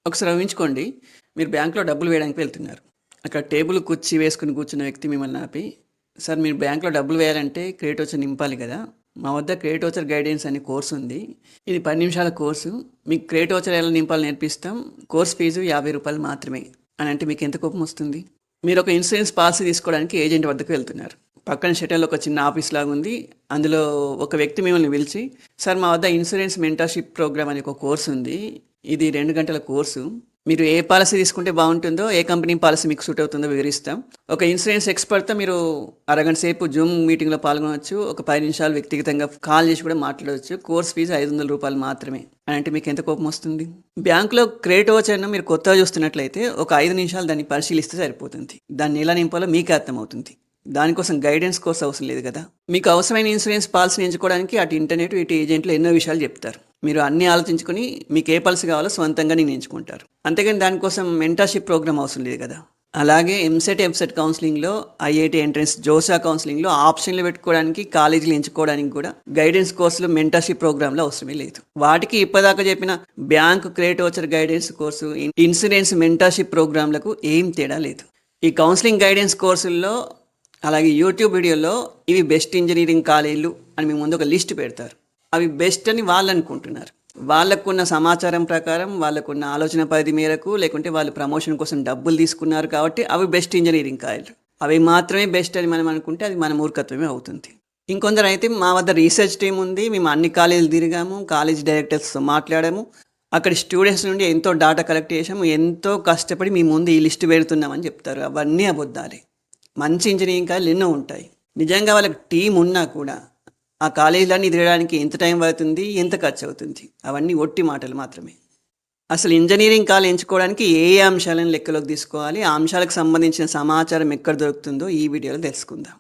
ఒకసారి ఊహించుకోండి. మీరు బ్యాంక్‌లో డబ్బులు వేయడానికి వెళ్తున్నారు. అక్కడ టేబుల్ కుర్చీ వేసుకొని కూర్చున్న వ్యక్తి మిమ్మల్ని ఆపి, "సార్ మీరు బ్యాంక్‌లో డబ్బులు వేయాలంటే క్రెడిట్ వోచర్ నింపాలి కదా! మా వద్ద క్రెడిట్ వోచర్ గైడెన్స్ అనే కోర్స్ ఉంది. ఇది 10 నిమిషాల కోర్సు. మీకు క్రెడిట్ వోచర్ ఎలా నింపాలో నేర్పిస్తాం. కోర్స్ ఫీజు రూ. 50 మాత్రమే" అని అంటే మీకు ఎంత కోపం వస్తుంది? మీరు ఒక ఇన్సూరెన్స్ పాలసీ తీసుకోవడానికి ఏజెంట్ వద్దకు వెళ్తున్నారు. పక్కన షెటర్‌లో ఒక చిన్న ఆఫీస్ లాగా ఉంది. అందులో ఒక వ్యక్తి మిమ్మల్ని పిలిచి, "సార్ మా వద్ద ఇన్సూరెన్స్ మెంటర్‌షిప్ ప్రోగ్రామ్ అని ఒక కోర్స్ ఉంది. ఇది 2 గంటల కోర్సు. మీరు ఏ పాలసీ తీసుకుంటే బాగుంటుందో, ఏ కంపెనీ పాలసీ మీకు సూట్ అవుతుందో వివరిస్తాం. ఒక ఇన్సూరెన్స్ ఎక్స్పర్ట్‌తో మీరు అరగంట సేపు జూమ్ మీటింగ్‌లో పాల్గొనవచ్చు. ఒక 10 నిమిషాలు వ్యక్తిగతంగా కాల్ చేసి కూడా మాట్లాడవచ్చు. కోర్స్ ఫీజు రూ. 500 మాత్రమే" అని అంటే మీకు ఎంత కోపం వస్తుంది? బ్యాంక్‌లో క్రెడిట్ వోచర్‌ను మీరు కొత్తగా చూస్తున్నట్లయితే ఒక 5 నిమిషాలు దాన్ని పరిశీలిస్తే సరిపోతుంది. దాన్ని ఎలా నింపాలో మీకే అర్థమవుతుంది. దానికోసం గైడెన్స్ కోర్స్ అవసరం లేదు కదా! మీకు అవసరమైన ఇన్సూరెన్స్ పాలసీని ఎంచుకోవడానికి అటు ఇంటర్నెట్, ఇటు ఏజెంట్లు ఎన్నో విషయాలు చెప్తారు. మీరు అన్నీ ఆలోచించుకొని మీకు ఏ పాలసీ కావాలో స్వంతంగా నిర్ణయించుకుంటారు. అంతేగాని దానికోసం మెంటర్‌షిప్ ప్రోగ్రామ్ అవసరం లేదు కదా! అలాగే ఎంసెట్, ఎంసెట్ కౌన్సిలింగ్‌లో, ఐఐటీ ఎంట్రన్స్, జోసా కౌన్సిలింగ్‌లో ఆప్షన్లు పెట్టుకోవడానికి, కాలేజీలు ఎంచుకోవడానికి కూడా గైడెన్స్ కోర్సులు, మెంటర్‌షిప్ ప్రోగ్రామ్‌లో అవసరమే లేదు. వాటికి ఇప్పటిదాకా చెప్పిన bank credit voucher guidance course, insurance mentorship ప్రోగ్రామ్‌లకు ఏం తేడా లేదు. ఈ కౌన్సిలింగ్ గైడెన్స్ కోర్సుల్లో అలాగే యూట్యూబ్ వీడియోలో ఇవి బెస్ట్ ఇంజనీరింగ్ కాలేజీలు అని మీ ముందు ఒక లిస్ట్ పెడతారు. అవి బెస్ట్ అని వాళ్ళు అనుకుంటున్నారు. వాళ్ళకున్న సమాచారం ప్రకారం, వాళ్ళకున్న ఆలోచన పరిధి మేరకు, లేకుంటే వాళ్ళు ప్రమోషన్ కోసం డబ్బులు తీసుకున్నారు కాబట్టి అవి బెస్ట్ ఇంజనీరింగ్ కాలేజీలు. అవి మాత్రమే బెస్ట్ అని మనం అనుకుంటే అది మన మూర్ఖత్వమే అవుతుంది. ఇంకొందరు అయితే మా వద్ద రీసెర్చ్ టీం ఉంది, మేము అన్ని కాలేజీలు తిరిగాము, కాలేజ్ డైరెక్టర్స్తో మాట్లాడాము, అక్కడ స్టూడెంట్స్ నుండి ఎంతో డాటా కలెక్ట్ చేసాము, ఎంతో కష్టపడి మీ ముందు ఈ లిస్ట్ పెడుతున్నామని చెప్తారు. అవన్నీ అబద్ధాలే. మంచి ఇంజనీరింగ్ కాలేజీలు ఎన్నో ఉంటాయి. నిజంగా వాళ్ళకి టీం ఉన్నా కూడా ఆ కాలేజీలన్నీ తిరగడానికి ఎంత టైం పడుతుంది, ఎంత ఖర్చు అవుతుంది, అవన్నీ ఒట్టి మాటలు మాత్రమే. అసలు ఇంజనీరింగ్ కాలేజ్ ఎంచుకోవడానికి ఏ ఏ అంశాలను లెక్కలోకి తీసుకోవాలి, ఆ అంశాలకు సంబంధించిన సమాచారం ఎక్కడ దొరుకుతుందో ఈ వీడియోలో తెలుసుకుందాం.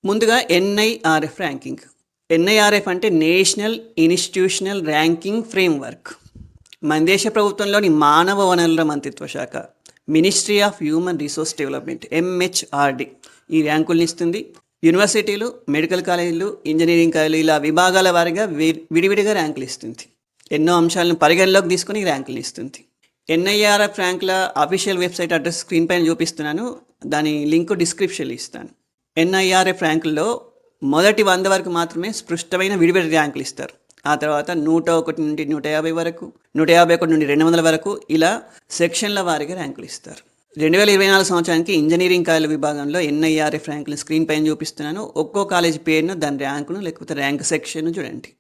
ముందుగా ఎన్ఐఆర్ఎఫ్ ర్యాంకింగ్. ఎన్ఐఆర్ఎఫ్ అంటే నేషనల్ ఇన్స్టిట్యూషనల్ ర్యాంకింగ్ ఫ్రేమ్వర్క్. మన దేశ ప్రభుత్వంలోని మానవ వనరుల మంత్రిత్వ శాఖ, ministry of human resource development, MHRD, ఈ ర్యాంకుల్ని ఇస్తుంది. యూనివర్సిటీలు, మెడికల్ కాలేజీలు, ఇంజనీరింగ్ కాలేజీలు ఇలా విభాగాల వారీగా విడివిడిగా ర్యాంకులు ఇస్తుంది. ఎన్నో అంశాలను పరిగణలోకి తీసుకుని ర్యాంకులు ఇస్తుంది. ఎన్ఐఆర్ఎఫ్ ర్యాంకుల అఫీషియల్ వెబ్సైట్ అడ్రస్ స్క్రీన్ పైన చూపిస్తున్నాను, దాని లింక్ డిస్క్రిప్షన్లో ఇస్తాను. ఎన్ఐఆర్ఎఫ్ ర్యాంకుల్లో మొదటి 100 వరకు మాత్రమే స్పష్టమైన విడివిడి ర్యాంకులు ఇస్తారు. ఆ తర్వాత 101 నుండి 150 వరకు, 151 నుండి 200 వరకు ఇలా సెక్షన్ల వారీగా ర్యాంకులు ఇస్తారు. 2024 సంవత్సరానికి ఇంజనీరింగ్ కాలేజీల విభాగంలో ఎన్ఐఆర్ఎఫ్ ర్యాంకులను స్క్రీన్ పైన చూపిస్తున్నాను. ఒక్కో కాలేజీ పేరును, దాని ర్యాంకును లేకపోతే ర్యాంక్ సెక్షన్ చూడండి.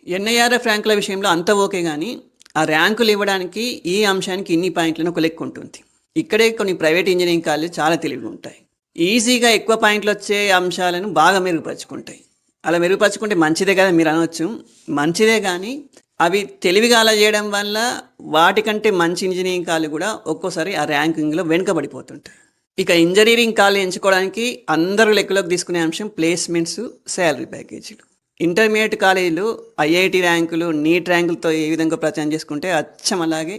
ఎన్ఐఆర్ఎఫ్ ర్యాంకుల విషయంలో అంత ఓకే, కానీ ఆ ర్యాంకులు ఇవ్వడానికి ఈ అంశానికి ఇన్ని పాయింట్లను ఒక లెక్క ఉంటుంది. ఇక్కడే కొన్ని ప్రైవేట్ ఇంజనీరింగ్ కాలేజీలు చాలా తెలివిగా ఉంటాయి. ఈజీగా ఎక్కువ పాయింట్లు వచ్చే అంశాలను బాగా మెరుగుపరుచుకుంటాయి. అలా మెరుగుపరుచుకుంటే మంచిదే కదా మీరు అనవచ్చు. మంచిదే, కానీ అవి తెలివిగా అలా చేయడం వల్ల వాటికంటే మంచి ఇంజనీరింగ్ కాలేజీ కూడా ఒక్కోసారి ఆ ర్యాంకింగ్లో వెనుకబడిపోతుంటాయి. ఇక ఇంజనీరింగ్ కాలేజీ ఎంచుకోవడానికి అందరూ లెక్కలోకి తీసుకునే అంశం ప్లేస్మెంట్స్, శాలరీ ప్యాకేజీలు. ఇంటర్మీడియట్ కాలేజీలు ఐఐటి ర్యాంకులు, నీట్ ర్యాంకులతో ఏ విధంగా ప్రచారం చేసుకుంటే అచ్చం అలాగే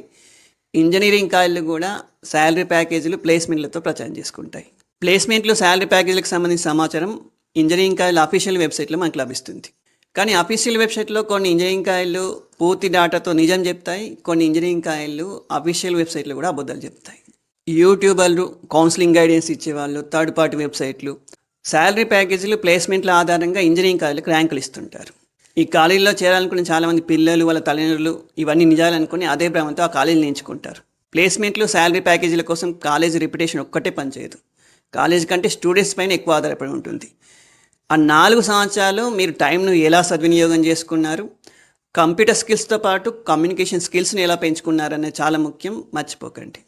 ఇంజనీరింగ్ కాలేజీలు కూడా శాలరీ ప్యాకేజీలు, ప్లేస్మెంట్లతో ప్రచారం చేసుకుంటాయి. ప్లేస్మెంట్లు, శాలరీ ప్యాకేజీలకు సంబంధించిన సమాచారం ఇంజనీరింగ్ కాలేజీల అఫీషియల్ వెబ్సైట్లో మనకు లభిస్తుంది. కానీ అఫీషియల్ వెబ్సైట్లో కొన్ని ఇంజనీరింగ్ కాలేజీలు పూర్తి డేటాతో నిజం చెప్తాయి, కొన్ని ఇంజనీరింగ్ కాలేజీలు అఫీషియల్ వెబ్సైట్లో కూడా అబద్ధాలు చెప్తాయి. యూట్యూబర్లు, కౌన్సిలింగ్ గైడెన్స్ ఇచ్చేవాళ్ళు, థర్డ్ పార్టీ వెబ్సైట్లు శాలరీ ప్యాకేజీలు, ప్లేస్మెంట్ల ఆధారంగా ఇంజనీరింగ్ కాలేజీలకు ర్యాంకులు ఇస్తుంటారు. ఈ కాలేజీలో చేరాలనుకునే చాలామంది పిల్లలు, వాళ్ళ తల్లిదండ్రులు ఇవన్నీ నిజాలనుకుని అదే భ్రమంతో ఆ కాలేజీని ఎంచుకుంటారు. ప్లేస్మెంట్లు, శాలరీ ప్యాకేజీల కోసం కాలేజీ రిప్యుటేషన్ ఒక్కటే పనిచేయదు. కాలేజీ కంటే స్టూడెంట్స్ పైన ఎక్కువ ఆధారపడి ఉంటుంది. ఆ 4 సంవత్సరాలు మీరు టైంను ఎలా సద్వినియోగం చేసుకున్నారు, కంప్యూటర్ స్కిల్స్తో పాటు కమ్యూనికేషన్ స్కిల్స్ని ఎలా పెంచుకున్నారనేది చాలా ముఖ్యం, మర్చిపోకండి.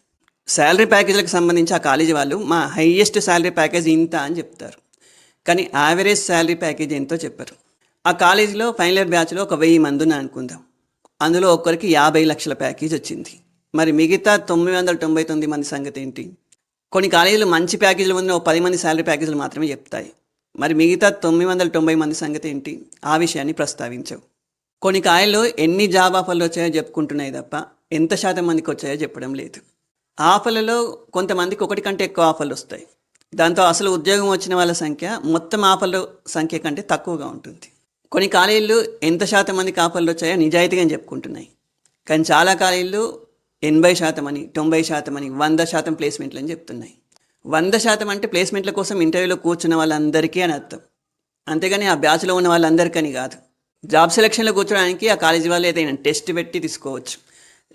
శాలరీ ప్యాకేజీలకు సంబంధించి ఆ కాలేజీ వాళ్ళు మా హైయెస్ట్ శాలరీ ప్యాకేజ్ ఇంత అని చెప్తారు, కానీ యావరేజ్ శాలరీ ప్యాకేజ్ ఎంతో చెప్పరు. ఆ కాలేజీలో ఫైనల్ ఇయర్ బ్యాచ్లో ఒక 1000 మంది ఉన్నా అనుకుందాం. అందులో ఒక్కరికి 50 లక్షల ప్యాకేజ్ వచ్చింది. మరి మిగతా 999 మంది సంగతి ఏంటి? కొన్ని కాలేజీలు మంచి ప్యాకేజీలు ఉన్న 10 మంది శాలరీ ప్యాకేజీలు మాత్రమే చెప్తాయి. మరి మిగతా 990 మంది సంగతి ఏంటి? ఆ విషయాన్ని ప్రస్తావించవు. కొన్ని కాలేజీలో ఎన్ని జాబ్ ఆఫర్లు వచ్చాయో చెప్పుకుంటున్నాయి తప్ప ఎంత శాతం మందికి వచ్చాయో చెప్పడం లేదు. ఆఫర్లలో కొంతమందికి ఒకటి కంటే ఎక్కువ ఆఫర్లు వస్తాయి. దాంతో అసలు ఉద్యోగం వచ్చిన వాళ్ళ సంఖ్య మొత్తం ఆఫర్ల సంఖ్య కంటే తక్కువగా ఉంటుంది. కొన్ని కాలేజీలు ఎంత శాతం మందికి ఆఫర్లు వచ్చాయో నిజాయితీగా చెప్పుకుంటున్నాయి. కానీ చాలా కాలేజీలు 80% అని, 90% అని, 100% ప్లేస్మెంట్లు అని చెప్తున్నాయి. 100% అంటే ప్లేస్మెంట్ల కోసం ఇంటర్వ్యూలో కూర్చున్న వాళ్ళందరికీ అని అర్థం. అంతేగాని ఆ బ్యాచ్లో ఉన్న వాళ్ళందరికని కాదు. జాబ్ సెలక్షన్లో కూర్చోడానికి ఆ కాలేజీ వాళ్ళు ఏదైనా టెస్ట్ పెట్టి తీసుకోవచ్చు,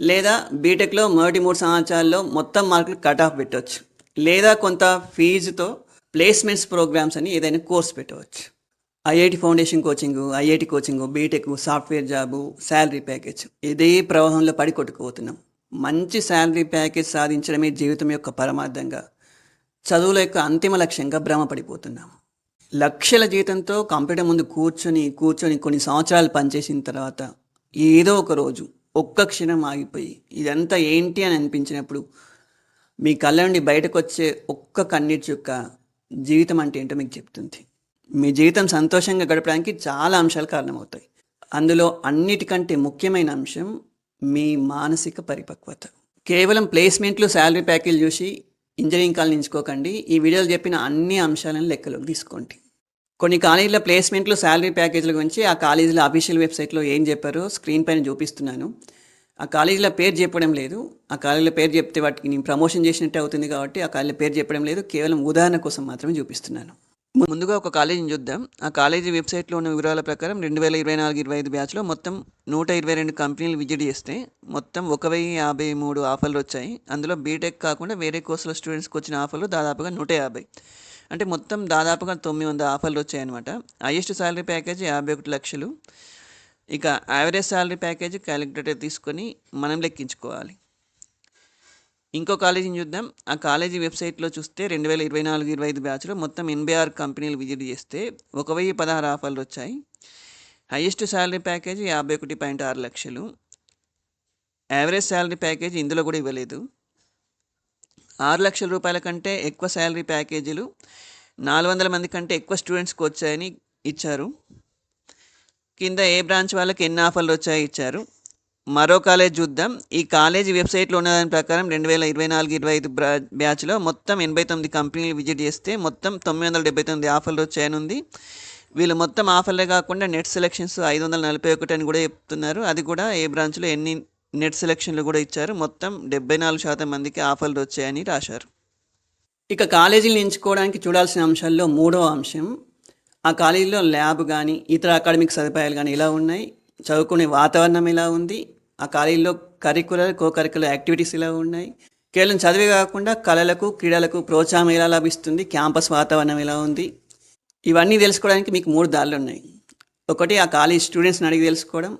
లేదా బీటెక్లో మొదటి 3 సంవత్సరాల్లో మొత్తం మార్కులు కట్ ఆఫ్ పెట్టవచ్చు, లేదా కొంత ఫీజుతో ప్లేస్మెంట్స్ ప్రోగ్రామ్స్ అని ఏదైనా కోర్స్ పెట్టవచ్చు. IIT foundation coaching, IIT coaching, BTech, software job, salary package, ఇదే ప్రవాహంలో పడి కొట్టుకుపోతున్నాం. మంచి శాలరీ ప్యాకేజ్ సాధించడమే జీవితం యొక్క పరమార్థంగా, చదువుల యొక్క అంతిమ లక్ష్యంగా భ్రమపడిపోతున్నాం. లక్షల జీతంతో కంప్యూటర్ ముందు కూర్చొని కొన్ని సంవత్సరాలు పనిచేసిన తర్వాత ఏదో ఒక రోజు ఒక్క క్షణం ఆగిపోయి ఇదంతా ఏంటి అని అనిపించినప్పుడు మీ కళ్ళ నుండి బయటకు వచ్చే ఒక్క కన్నీటి చుక్క జీవితం అంటే ఏంటో మీకు చెప్తుంది. మీ జీవితం సంతోషంగా గడపడానికి చాలా అంశాలు కారణమవుతాయి. అందులో అన్నిటికంటే ముఖ్యమైన అంశం మీ మానసిక పరిపక్వత. కేవలం ప్లేస్మెంట్లు, శాలరీ ప్యాకేజ్ చూసి ఇంజనీరింగ్ కాలేజ్ ఎంచుకోకండి. ఈ వీడియోలో చెప్పిన అన్ని అంశాలను లెక్కలోకి తీసుకోండి. కొన్ని కాలేజీల ప్లేస్మెంట్లు, శాలరీ ప్యాకేజీల గురించి ఆ కాలేజీల అఫీషియల్ వెబ్సైట్లో ఏం చెప్పారో స్క్రీన్ పైన చూపిస్తున్నాను. ఆ కాలేజీల పేరు చెప్పడం లేదు. ఆ కాలేజీల పేరు చెప్తే వాటికి నేను ప్రమోషన్ చేసినట్టే అవుతుంది కాబట్టి ఆ కాలేజీల పేరు చెప్పడం లేదు. కేవలం ఉదాహరణ కోసం మాత్రమే చూపిస్తున్నాను. ముందుగా ఒక కాలేజీని చూద్దాం. ఆ కాలేజీ వెబ్సైట్లో ఉన్న వివరాల ప్రకారం 2024-25 బ్యాచ్లో మొత్తం 122 కంపెనీలు విజిట్ చేస్తే మొత్తం 1053 ఆఫర్లు వచ్చాయి. అందులో బీటెక్ కాకుండా వేరే కోర్సుల స్టూడెంట్స్కి వచ్చిన ఆఫర్లు దాదాపుగా 150. అంటే మొత్తం దాదాపుగా 900 ఆఫర్లు వచ్చాయన్నమాట. హైయెస్ట్ శాలరీ ప్యాకేజ్ 51 లక్షలు. ఇక యావరేజ్ శాలరీ ప్యాకేజ్ క్యాలిక్యులేటర్ తీసుకొని మనం లెక్కించుకోవాలి. ఇంకో కాలేజీని చూద్దాం. ఆ కాలేజీ వెబ్సైట్లో చూస్తే 2024-25 బ్యాచ్లో మొత్తం 86 కంపెనీలు విజిట్ చేస్తే 1016 ఆఫర్లు వచ్చాయి. హైయెస్ట్ శాలరీ ప్యాకేజ్ 51.6 లక్షలు. యావరేజ్ శాలరీ ప్యాకేజ్ ఇందులో కూడా ఇవ్వలేదు. 6 లక్షల రూపాయల కంటే ఎక్కువ శాలరీ ప్యాకేజీలు 400 మంది కంటే ఎక్కువ స్టూడెంట్స్కి వచ్చాయని ఇచ్చారు. కింద ఏ బ్రాంచ్ వాళ్ళకి ఎన్ని ఆఫర్లు వచ్చాయో ఇచ్చారు. మరో కాలేజ్ చూద్దాం. ఈ కాలేజీ వెబ్సైట్లో ఉన్న దాని ప్రకారం 2024-25 బ్యాచ్లో మొత్తం 89 కంపెనీలు విజిట్ చేస్తే మొత్తం 979 ఆఫర్లు వచ్చాయని ఉంది. వీళ్ళు మొత్తం ఆఫర్లే కాకుండా నెట్ సెలెక్షన్స్ 541 అని కూడా చెప్తున్నారు. అది కూడా ఏ బ్రాంచ్లో ఎన్ని నెట్ సెలెక్షన్లు కూడా ఇచ్చారు. మొత్తం 74% మందికి ఆఫర్లు వచ్చాయని రాశారు. ఇక కాలేజీలు ఎంచుకోవడానికి చూడాల్సిన అంశాల్లో మూడవ అంశం, ఆ కాలేజీలో ల్యాబ్ కానీ ఇతర అకాడమిక్ సదుపాయాలు కానీ ఎలా ఉన్నాయి, చదువుకునే వాతావరణం ఎలా ఉంది, ఆ కాలేజీలో కరికులర్, కరికులర్ యాక్టివిటీస్ ఎలా ఉన్నాయి, కేవలం చదివే కాకుండా కళలకు, క్రీడలకు ప్రోత్సాహం ఎలా లభిస్తుంది, క్యాంపస్ వాతావరణం ఎలా ఉంది, ఇవన్నీ తెలుసుకోవడానికి మీకు 3 దారులు ఉన్నాయి. ఒకటి, ఆ కాలేజ్ స్టూడెంట్స్ని అడిగి తెలుసుకోవడం.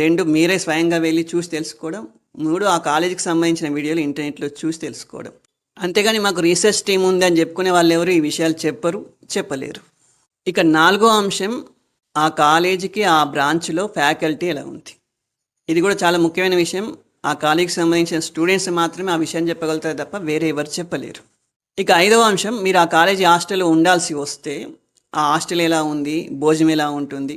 2, మీరే స్వయంగా వెళ్ళి చూసి తెలుసుకోవడం. 3, ఆ కాలేజీకి సంబంధించిన వీడియోలు ఇంటర్నెట్లో చూసి తెలుసుకోవడం. అంతేగాని మాకు రీసెర్చ్ టీం ఉంది అని చెప్పుకునే వాళ్ళు ఎవరు ఈ విషయాలు చెప్పలేరు. ఇక 4వ అంశం, ఆ కాలేజీకి ఆ బ్రాంచ్లో ఫ్యాకల్టీ ఎలా ఉంది. ఇది కూడా చాలా ముఖ్యమైన విషయం. ఆ కాలేజీకి సంబంధించిన స్టూడెంట్స్ మాత్రమే ఆ విషయం చెప్పగలుగుతారు తప్ప వేరే ఎవరు చెప్పలేరు. ఇక 5వ అంశం, మీరు ఆ కాలేజీ హాస్టల్లో ఉండాల్సి వస్తే ఆ హాస్టల్ ఎలా ఉంది, భోజనం ఎలా ఉంటుంది,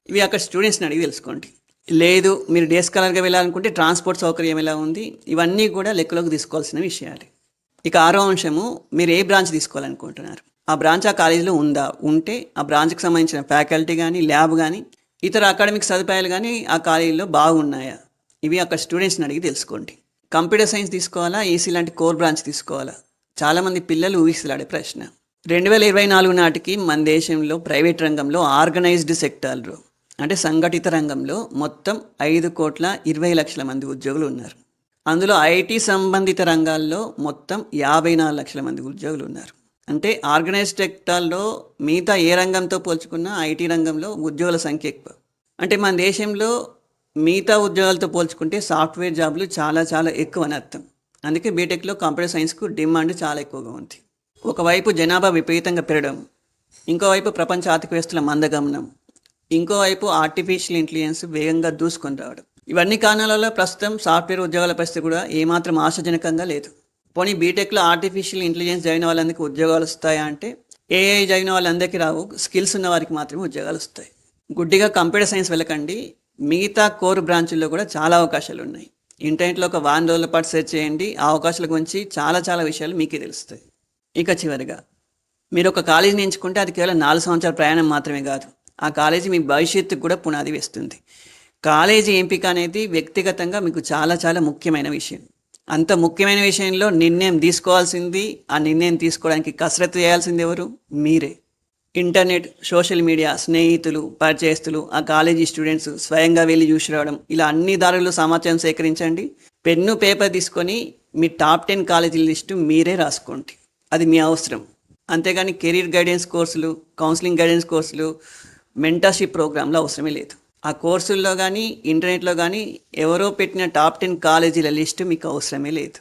ఇవి అక్కడ స్టూడెంట్స్ని అడిగి తెలుసుకోండి. లేదు మీరు డే స్కాలర్గా వెళ్ళాలనుకుంటే ట్రాన్స్పోర్ట్ సౌకర్యం ఎలా ఉంది, ఇవన్నీ కూడా లెక్కలోకి తీసుకోవాల్సిన విషయాలు. ఇక 6వ అంశము, మీరు ఏ బ్రాంచ్ తీసుకోవాలనుకుంటున్నారు, ఆ బ్రాంచ్ ఆ కాలేజీలో ఉంటే ఆ బ్రాంచ్కి సంబంధించిన ఫ్యాకల్టీ కానీ, ల్యాబ్ కానీ, ఇతర అకాడమిక్ సదుపాయాలు కానీ ఆ కాలేజీలో బాగున్నాయా, ఇవి అక్కడ స్టూడెంట్స్ని అడిగి తెలుసుకోండి. కంప్యూటర్ సైన్స్ తీసుకోవాలా, ఈసీ లాంటి కోర్ బ్రాంచ్ తీసుకోవాలా, చాలామంది పిల్లలు ఊహిస్తులాడే ప్రశ్న. 2024 నాటికి మన దేశంలో ప్రైవేట్ రంగంలో ఆర్గనైజ్డ్ సెక్టార్లో అంటే సంఘటిత రంగంలో మొత్తం 5,20,00,000 మంది ఉద్యోగులు ఉన్నారు. అందులో ఐటీ సంబంధిత రంగాల్లో మొత్తం 54 లక్షల మంది ఉద్యోగులు ఉన్నారు. అంటే ఆర్గనైజ్డ్ సెక్టార్లో మిగతా ఏ రంగంతో పోల్చుకున్నా ఐటీ రంగంలో ఉద్యోగుల సంఖ్య ఎక్కువ. అంటే మన దేశంలో మిగతా ఉద్యోగాలతో పోల్చుకుంటే సాఫ్ట్వేర్ జాబులు చాలా చాలా ఎక్కువ అని అర్థం. అందుకే బీటెక్లో కంప్యూటర్ సైన్స్కు డిమాండ్ చాలా ఎక్కువగా ఉంది. ఒకవైపు జనాభా విపరీతంగా పెరగడం, ఇంకోవైపు ప్రపంచ ఆర్థిక వ్యవస్థల మందగమనం, ఇంకోవైపు ఆర్టిఫిషియల్ ఇంటెలిజెన్స్ వేగంగా దూసుకొని రావడం, ఇవన్నీ కారణాలలో ప్రస్తుతం సాఫ్ట్వేర్ ఉద్యోగాల పరిస్థితి కూడా ఏమాత్రం ఆశాజనకంగా లేదు. పోనీ బీటెక్లో ఆర్టిఫిషియల్ ఇంటెలిజెన్స్ చదివిన వాళ్ళందరికీ ఉద్యోగాలు వస్తాయా అంటే ఏఐ చదివిన వాళ్ళందరికీ రావు, స్కిల్స్ ఉన్న వారికి మాత్రమే ఉద్యోగాలు వస్తాయి. గుడ్డిగా కంప్యూటర్ సైన్స్ వెళ్ళకండి, మిగతా కోర్ బ్రాంచుల్లో కూడా చాలా అవకాశాలు ఉన్నాయి. ఇంటర్నెట్లో ఒక వారం రోజుల పాటు సెర్చ్ చేయండి. ఆ అవకాశాల గురించి చాలా చాలా విషయాలు మీకే తెలుస్తాయి. ఇక చివరిగా మీరు ఒక కాలేజీని ఎంచుకుంటే అది కేవలం 4 సంవత్సరాల ప్రయాణం మాత్రమే కాదు. ఆ కాలేజీ మీ భవిష్యత్తుకు కూడా పునాది వేస్తుంది. కాలేజీ ఎంపిక అనేది వ్యక్తిగతంగా మీకు చాలా చాలా ముఖ్యమైన విషయం. అంత ముఖ్యమైన విషయంలో నిర్ణయం తీసుకోవాల్సింది, ఆ నిర్ణయం తీసుకోవడానికి కసరత్తు చేయాల్సింది ఎవరు? మీరే. ఇంటర్నెట్, సోషల్ మీడియా, స్నేహితులు, పరిచయస్తులు, ఆ కాలేజీ స్టూడెంట్స్ స్వయంగా వెళ్ళి చూసి రావడం, ఇలా అన్ని దారులు సమాచారం సేకరించండి. పెన్ను పేపర్ తీసుకొని మీ టాప్ 10 కాలేజీల లిస్టు మీరే రాసుకోండి. అది మీ అవసరం. అంతేగాని కెరీర్ గైడెన్స్ కోర్సులు, కౌన్సిలింగ్ గైడెన్స్ కోర్సులు, మెంటర్షిప్ ప్రోగ్రాంలు అవసరమే లేదు. ఆ కోర్సుల్లో కానీ ఇంటర్నెట్లో కానీ ఎవరో పెట్టిన టాప్ 10 కాలేజీల లిస్టు మీకు అవసరమే లేదు.